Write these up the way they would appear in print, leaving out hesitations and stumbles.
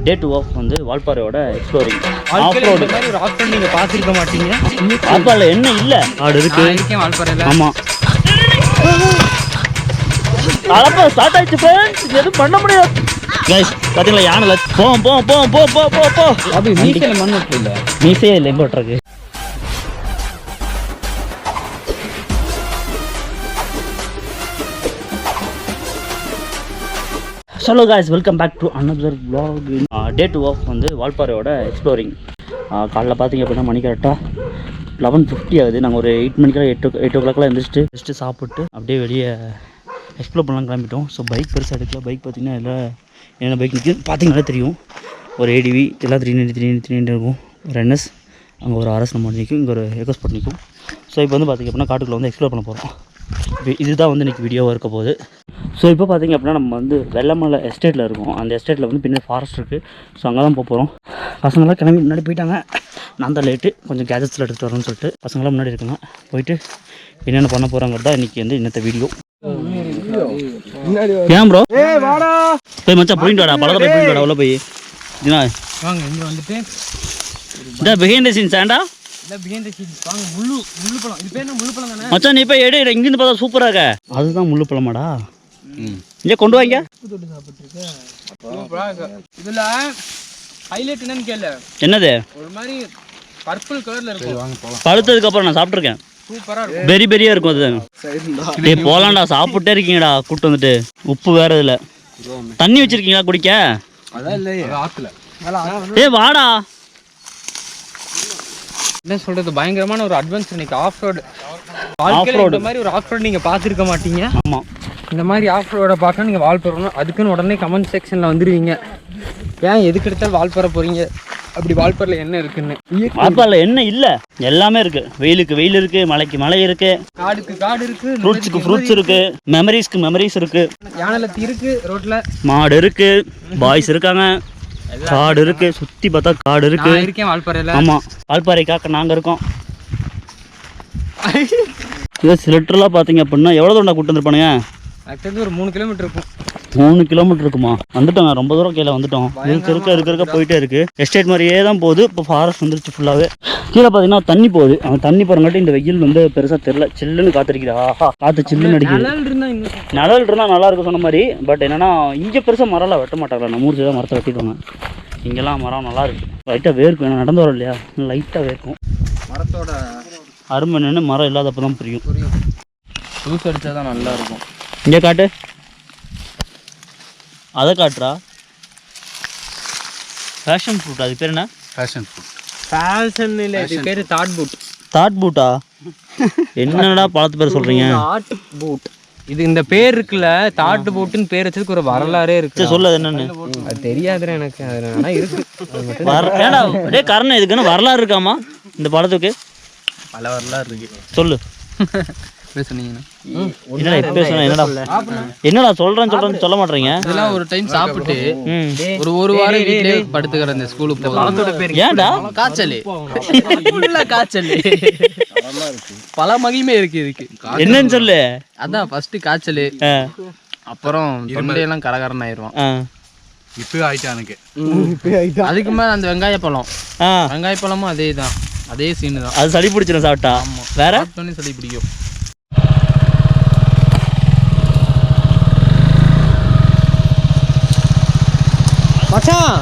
டே 2 of வந்து வால்பாறையோட exploring off-road மாதிரி ஒரு ஆஃப்ரோட் நீங்கள் பார்த்துருக்க மாட்டீங்க. வால்பாறையில் என்ன இல்லை ஆடு இருக்கு. இருக்கேன் வால்பாறையில். ஆமாம் அழப்பா ஸ்டார்ட் ஆயிடுச்சு ஃப்ரெண்ட்ஸ். எதுவும் பண்ண முடியாது கைஸ். பார்த்தீங்களா யானை போவோம் போவோம் போவோம் போ போ போ போ. அப்படி மீசையில் மண் விட்டு இல்லை, மீசையே இல்லை எங்கே விட்டுருக்கு. Hello guys, welcome back to another vlog. Day 2 of வந்து வால்பாறையோட எக்ஸ்ப்ளோரிங். காலைல பார்த்தீங்க அப்படின்னா மணி கரெக்டாக 11:50 ஆகுது. நாங்கள் ஒரு 8 மணிக்கெல்லாம் 8 ஓ கிளாக்லாம் எழுந்திரிச்சிட்டு சாப்பிட்டு அப்படியே வெளியே எக்ஸ்ப்ளோர் பண்ணலாம் கிளம்பிட்டோம். ஸோ பைக் பெருசாக எடுக்கல. பைக் பார்த்தீங்கன்னா எல்லாம் என்னென்ன பைக் நிற்கிது பார்த்தீங்கன்னாலே தெரியும். ஒரு ஏடிவி எல்லாம் 390 இருக்கும். ஒரு என்எஸ், அங்கே ஒரு RS நம்ம நிற்கும், இங்கே ஒரு எக்கோஸ்பாட் நிற்கும். ஸோ இப்போ வந்து பார்த்திங்க அப்படின்னா காட்டுக்குள்ளே வந்து எக்ஸ்ப்ளோர் பண்ண போகிறோம். இப்போ இதுதான் வந்து இன்றைக்கி வீடியோவாக இருக்க போகுது. ஸோ இப்போ பார்த்திங்க அப்படின்னா நம்ம வந்து வெள்ளமலை எஸ்டேட்டில் இருக்கோம். அந்த எஸ்டேட்டில் வந்து பின்னாடி ஃபாரஸ்ட் இருக்குது. ஸோ அங்கே தான் போக போகிறோம். பசங்களாம் கிளம்பி முன்னாடி போயிட்டாங்க. நான் தான் லேட்டு, கொஞ்சம் கேஜெட்ஸில் எடுத்துகிட்டு வரேன்னு சொல்லிட்டு பசங்களாம் முன்னாடி இருக்குங்க. போயிட்டு என்னென்ன பண்ண போகிறாங்கிறது தான் இன்றைக்கி வந்து இன்னத்த வீடியோ. ஏன் ப்ரோ போய் மச்சான் போயிட்டு வாடா, பழத்தை போய் போயிட்டு வாடா. உள்ள போய் வாங்க இங்கே வந்துட்டு இந்த பிஹைண்ட் த சீன்ஸ் ஆண்டா வாங்க. முள்ளு பழம், இது பேர் முள்ளு பழம் தானே மச்சான். நீ போய் எடு, இங்கேருந்து பார்த்தா சூப்பராக இருக்க. அதுதான் முள்ளு பழமாடா. இங்கே கொண்டு வாங்க. இதில் ஹைலைட் என்னன்னு கேளு. என்னது? ஒரு மாதிரி பர்பிள் கலரில் இருக்கும். பழுத்ததுக்கு அப்புறம் நான் சாப்பிட்ருக்கேன். சூப்பராக இருக்கும். பெரிய பெரியா இருக்கும். அதுதான் டே போகலாம்டா. சாப்பிட்டே இருக்கீங்கடா கூப்பிட்டு வந்துட்டு. உப்பு வேற இதில். தண்ணி வச்சுருக்கீங்களா குடிக்க? அதான் இல்லை ஆற்றுல. ஏ வாடா. என்ன சொல்கிறது, பயங்கரமான ஒரு அட்வென்ச்சர் இன்னைக்கு. ஆஃப் ரோடு வாழ்க்கையில் இந்த மாதிரி ஒரு ஆஃப் ரோடு நீங்கள் பார்த்துருக்க மாட்டீங்க. ஆமாம், இந்த மாதிரி ஆஃப் ரோடை பார்க்க நீங்கள் வால்பாறை அதுக்குன்னு உடனே கமெண்ட் செக்ஷனில் வந்துடுவீங்க. ஏன் எதுக்கு எடுத்தாலும் வால்பாறை போகிறீங்க, அப்படி வால்பாறையில் என்ன இருக்குன்னு. வால்பாறையில் என்ன இல்லை, எல்லாமே இருக்குது. வெயிலுக்கு வெயில் இருக்குது, மலைக்கு மலை இருக்குது, காடுக்கு காடு இருக்குது, ஃப்ரூட்ஸுக்கு ஃப்ரூட்ஸ் இருக்குது, மெமரிஸ்க்கு மெமரிஸ் இருக்குது, யானைலத்தி இருக்குது, ரோட்டில் மாடு இருக்குது, பாய்ஸ் இருக்காங்க, காடு இருக்கு. சுற்றி பார்த்தா காடு இருக்கு. இருக்கேன் வால்பாறையில். ஆமாம், வால்பாறை காக்க நாங்கள் இருக்கோம். இது சிலிட்டர்லாம் பார்த்தீங்க அப்படின்னா எவ்வளோ தூரம் கூட்டு வந்துருப்பானுங்க? ஆக்சுவலி ஒரு 3 கிலோமீட்டர் இருக்கும். 3 கிலோமீட்டர் இருக்குமா? வந்துட்டோங்க, ரொம்ப தூரம் கீழே வந்துட்டோம். இருக்க போயிட்டே இருக்கு. எஸ்டேட் மாதிரியே தான் போகுது. இப்போ ஃபாரஸ்ட் வந்துருச்சு ஃபுல்லாகவே. கீழே பார்த்தீங்கன்னா தண்ணி போகுது. அந்த தண்ணி போகிறங்காட்டி இந்த வெயில் வந்து பெருசாக தெரியல. சில்லுன்னு காத்திருக்குது. ஆஹா, காற்று சில்லுன்னு அடிக்குது. நிழல் இருந்தால் நல்லா இருக்கும் சொன்ன மாதிரி. பட் என்னன்னா இங்கே பெருசாக மரம்லாம் வெட்ட மாட்டாங்களா. நம்ம ஊர் சைடாக மரத்தை வெட்டிடுவாங்க. இங்கெல்லாம் மரம் நல்லா இருக்கு. லைட்டாக வேர்க்கும். ஏன்னா நடந்து வரோம் இல்லையா, லைட்டாக வேர்க்கும். மரத்தோட அருமை என்னன்னு மரம் இல்லாதப்போ தான் புரியும். ஜூஸ் அடித்தா தான் நல்லா இருக்கும். இங்கே காட்டு, அதை காட்டுறா. ஃபேஷன் ஃப்ரூட், அது பேர் என்ன? Fashion fruit. ஃபேஷன் இல்லை, இது பேர் தாட் பூட். தாட் பூட்டா? என்னடா பழத்து பேர் சொல்கிறீங்க? Thought boot. இது இந்த பேர் இருக்குல்ல, தாட்டு பூட்டுன்னு பேர் வச்சதுக்கு ஒரு வரலாறே இருக்கு. சொல்லு என்னன்னு. அது தெரியாதுன்னு எனக்கு. ஆனால் இருக்கு. ஏன்னா அப்படியே காரணம் எதுக்குன்னு வரலாறு இருக்காமா இந்த படத்துக்கு? பல வரலாறு இருக்கு. சொல்லு. என்னடா சொல்றேன்னு சொல்ல மாட்டீங்க. இதெல்லாம் ஒரு டைம் சாப்பிட்டு ஒரு வாரம் வீட்லயே படுத்து கிடந்த ஸ்கூலுக்கு போகிறேன். ஏன்டா? காய்ச்சல் காய்ச்சல் பல மகிமை இருக்கு இதுக்கு. என்னன்னு சொல்லு. அதான் ஃபர்ஸ்ட் காய்ச்சல், அப்புறம் தொண்டையெல்லாம் கரகரன்னு ஆயிடுவான். இப்போ ஆயிட்டா எனக்கு. அதுக்கு மேல அந்த வெங்காய பழமும் அதே தான், அதே சீனு தான். அது சளி பிடிச்சிடும் சாப்பிட்டா. வேற சளி பிடிக்கும். மச்சான்,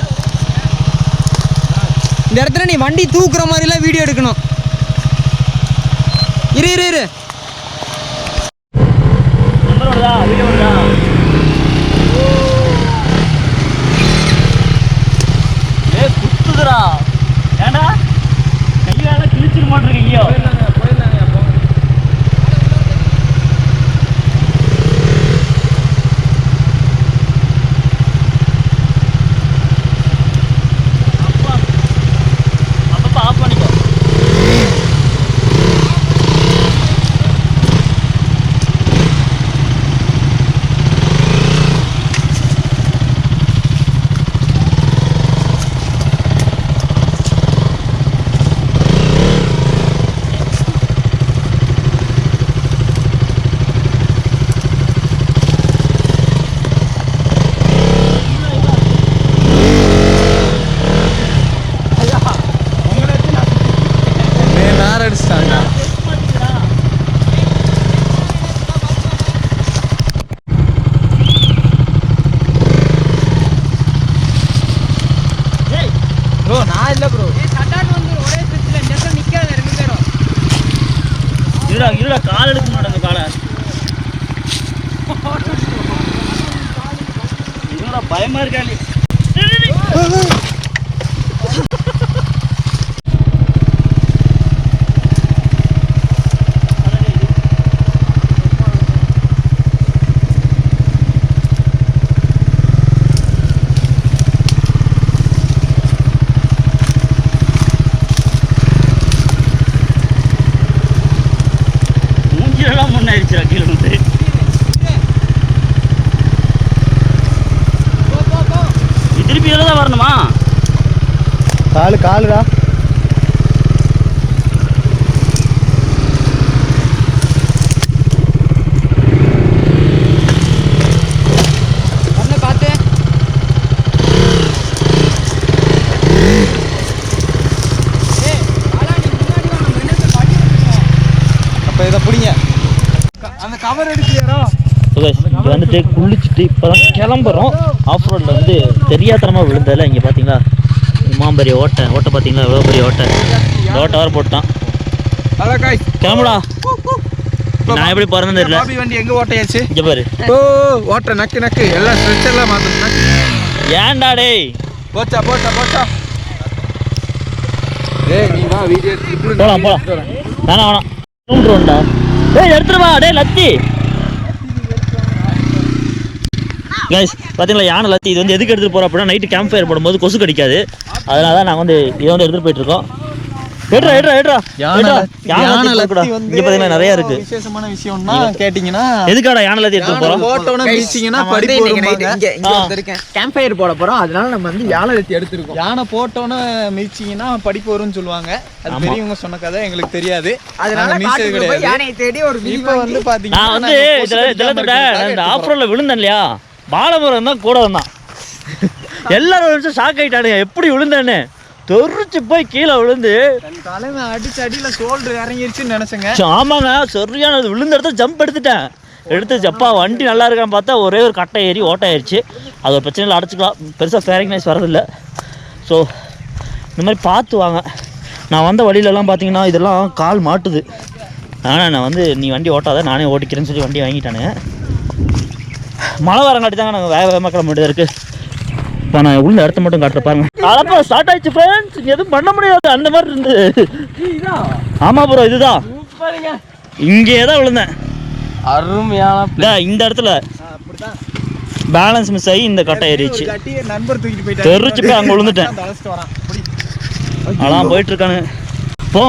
இந்த இடத்துல நீ வண்டி தூக்குற மாதிரிலாம் வீடியோ எடுக்கணும். இரு குத்துதுரா. ஏண்டா கையால கிழிச்சிட மாட்டிருக்கீங்க. ப்ரோ நான் இல்லை ப்ரோ சட்டான் வந்து ஒரே ஸ்விட்சில் இந்த நிற்காத 2 பேரும் இருடா கால் எடுக்க மாட்டேங்க காலை என்னடா பயமா இருக்காளி மூஞ்சிலெல்லாம் முன்னாயிருச்சுடா கீழே வந்து திருப்பி இதில் தான் வரணுமா காலுடா பார்த்து அப்போ இதை பிடிங்க அந்த கவர் எடுக்கலையாரோ இங்கே வந்துட்டு குளிச்சுட்டு இப்போ தான் கிளம்புறோம். ஆஃப் ரோடில் வந்து தெரியாதனமாக விழுந்ததில்ல. இங்கே பார்த்தீங்களா மாம்பெரிய ஓட்டை பார்த்தீங்களா எவ்வளோ பெரிய ஓட்டை. இந்த ஓட்டை வர போட்டுட்டான். கிளம்புடா. நான் எப்படி போகிறேன்னு தெரியல. வண்டி எங்கே ஓட்டையாச்சு இங்கே பாரு. ஓட்டை நக்கு எல்லாம் ஸ்ட்ரெச்சர்லாம் மாற்றணும். ஏன்டா டேய் போச்சா ஏய் நீ வா வீடியோ போகலாம் வேணாம் கிலோமீட்டர் டேய் எடுத்துருவா டேய் லத்தி. கைஸ் பார்த்தீங்களா யானை லத்தி. இது வந்து எதுக்கு எடுத்துகிட்டு போகிறோம் அப்படின்னா நைட்டு கேம்ப் ஃபயர் போடும்போது கொசு கடிக்காது. அதனால தான் நாங்கள் வந்து இதை வந்து எடுத்துகிட்டு போயிட்டுருக்கோம். யானை லத்தி வந்து இங்கே பார்த்தீங்கன்னா நிறையா இருக்குது. விசேஷமான விஷயம்னா கேட்டிங்கன்னா எதுக்காடா யானை லத்தி எடுத்துகிட்டு போகிறோம்? போட்டோன்னு மிதிச்சிங்கன்னா படிப்பு கேம்ப் ஃபயர் போட போகிறோம். அதனால நம்ம வந்து யானை லத்தி எடுத்துருக்கோம். யானை போட்டோன்னு மிதிச்சிங்கன்னா படிப்பு வரும்னு சொல்லுவாங்க. அது பெரியவங்க சொன்ன கதை எங்களுக்கு தெரியாது. அதனால மிதிச்சது கிடையாது. யானையை தேடி ஒரு இப்போ வந்து பார்த்தீங்கன்னா நான் வந்து இதில் இந்த ஆஃப் ரோடில் விழுந்தேன் இல்லையா, பாலமுருகன் தான் கூட வந்தான். எல்லாரும் ஒரு நிமிஷம் ஷாக் ஆகிட்டானுங்க எப்படி விழுந்தேன்னு. தெரிச்சு போய் கீழே விழுந்து தலைமை அடிச்சு அடியில் சோல்டர் இறங்கிருச்சுன்னு நினச்சேங்க. ஆமாங்க சரியான விழுந்த இடத்துல ஜம்ப் எடுத்து அப்பா வண்டி நல்லா இருக்கான்னு பார்த்தா ஒரே ஒரு கட்டை ஏறி ஓட்டாயிருச்சு. அது ஒரு பிரச்சனையில் அடைச்சிக்கலாம். பெருசாக ஃபேரிங் நாய்ஸ் வரதில்லை. ஸோ இந்த மாதிரி பார்த்து வாங்க. நான் வந்த வழியிலலாம் பார்த்தீங்கன்னா இதெல்லாம் கால் மாட்டுது. ஆனால் நான் வந்து நீ வண்டி ஓட்டாத நானே ஓட்டிக்கிறேன்னு சொல்லி வண்டி வாங்கிட்டானுங்க. மழை வரங்காட்டி தாங்க நாங்கள் வேகமாக கிளம்ப வேண்டியதாக இருக்குது. இப்போ நான் உள்ள இடத்த மட்டும் காட்டுற பாருங்க. கலப்பா ஸ்டார்ட் ஆயிடுச்சு ஃப்ரெண்ட்ஸ். எதுவும் பண்ண முடியாது அந்த மாதிரி இருந்தது. ஆமாம் ப்ரோ இதுதான். இங்கே தான் விழுந்தேன். அருமையான இந்த இடத்துல பேலன்ஸ் மிஸ் ஆகி இந்த கட்டை ஏறிச்சு. நண்பர் தூக்கிட்டு போயிட்டு தெரிச்சு போய் அங்கே விழுந்துட்டேன். அதான் போயிட்டு இருக்கானு. போ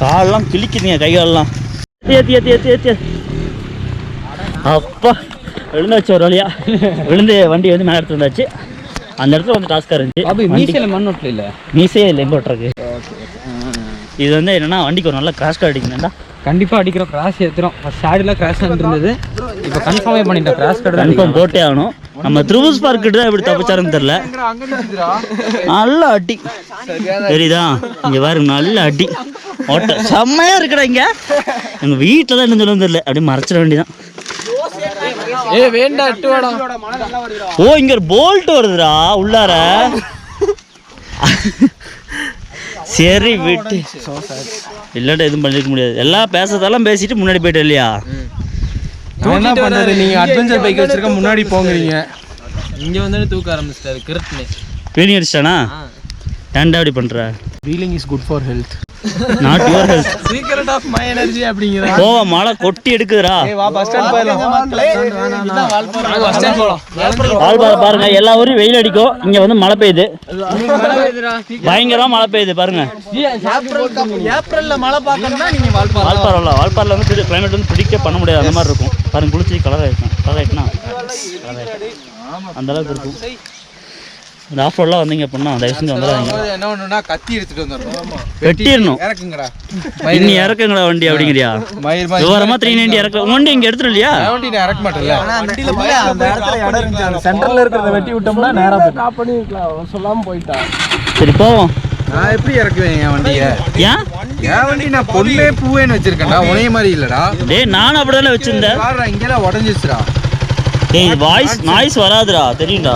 காலெல்லாம் கிழிக்குதுங்க கை காலெல்லாம். ஏத்தி அப்பா விழுந்தாச்சு ஒரு வழியா. விழுந்து வண்டி வந்து மேலே எடுத்து வந்தாச்சு. அந்த இடத்துல வந்து டாஸ்காக இருந்துச்சு. மீசையில் மண் ஒட்டல இல்லை மீசையே இல்லை எங்கே ஓட்டுறக்கு. இது வந்து என்னன்னா வண்டிக்கு ஒரு நல்ல கிராஷ் கார்டு அடிக்கணும்டா. கண்டிப்பாக அடிக்கிறோம். கிராஷ் ஏற்றுறோம். ஃபஸ்ட் ஷாடில் கிராஷ் இருந்தது. இப்போ கன்ஃபார்மே பண்ணிட்டோம். கிராஷ் கார்டு கன்ஃபார்ம் போட்டே ஆகணும். நம்ம த்ரூஸ் பார்க்கிட்டு தான் எப்படி தப்பிச்சாருன்னு தெரில. நல்ல அடி தெரியுதா இங்கே பாருங்க. நல்ல அடி ஓட்ட செம்மையா இருக்குடா. இங்கே எங்கள் வீட்டில் தான் என்ன சொல்ல தெரியல. அப்படியே மறைச்சிட வேண்டியதான். ஓ இங்க ஒரு போல்ட் வருதுடா உள்ளார. சரி விட்டு இல்லாட்ட எதுவும் பண்ணிருக்க முடியாது. எல்லாம் பேசுறதெல்லாம் பேசிட்டு முன்னாடி போயிட்டு இல்லையா. என்ன பண்றது, நீங்க அட்வென்ச்சர் பைக் வச்சிருக்க முன்னாடி போங்கறீங்க. இங்க வந்து தூக்க ஆரம்பிச்சிட்டாரு கிரட்னே. பேணி அடிச்சிட்டானா? ஏன்டா அப்படி பண்ற? Wheeling is good for health. Not your health. Secret of my energy அப்படிங்கற. ஓ மழை கொட்டி எடுக்குதுடா. ஏய் வா பஸ் ஸ்டாண்ட் போறலாம். இதான் வால்பாறை. பஸ் ஸ்டாண்ட் போலாம். வால்பாறை பாருங்க எல்லா ஊரும் வெயில் அடிக்கும். இங்க வந்து மழை பெய்யுது. பயங்கரமா மழை பெய்யுது பாருங்க. ஏப்ரல்ல மழை பார்க்கணும்னா நீங்க வால்பாறைல வந்து கிளைமேட் வந்து பிடிக்க பண்ண முடியாது. அந்த மாதிரி இருக்கும் பாருங்க. குளிச்சு கலர் ஆயிடுச்சுன்னா அந்த அளவுக்கு இருக்கும். இந்த ஆஃப் ரோட்லாம் வந்தீங்க அப்படின்னா தயவு செஞ்சு வந்துடாதீங்க. என்ன ஒண்ணுனா கத்தி எடுத்துட்டு வந்துறோம். வெட்டிடணும். இறக்குங்கடா. இன்னி இறக்குங்கடா வண்டி அப்படிங்கறியா? விவரமா 390 இறக்க வண்டி இங்க எடுத்துற இல்லையா? வண்டி இறக்க மாட்டல. வண்டில போய் அந்த இடத்துல இடம் இருந்துச்சு. அந்த சென்டர்ல இருக்கிறத வெட்டி விட்டோம்னா நேரா போய் ஸ்டாப் பண்ணிக்கலாம். சொல்லாம போய்டா. சரி போவோம். நான் எப்படி இறக்குவேன் என் வண்டியை? ஏன் என் வண்டி நான் பொல்லே பூவேன்னு வச்சிருக்கேன்டா. உனைய மாதிரி இல்லடா. டேய் நானும் அப்படிதானே வச்சிருந்தேன். பாருடா இங்கெல்லாம் உடைஞ்சிருச்சுடா. ஏய் நாய்ஸ் வராதுடா தெரியும்டா.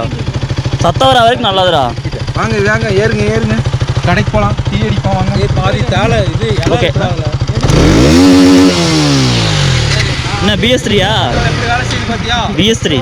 சத்தம் வர வரைக்கும் நல்லதுடா. வாங்க ஏறுங்க கடைக்கு போலாம், டீ அடிப்போம் வாங்க. பாதி தாளை இது ஓகே. என்ன BS3யா? வேலை செய்யுது பாத்தியா? BS3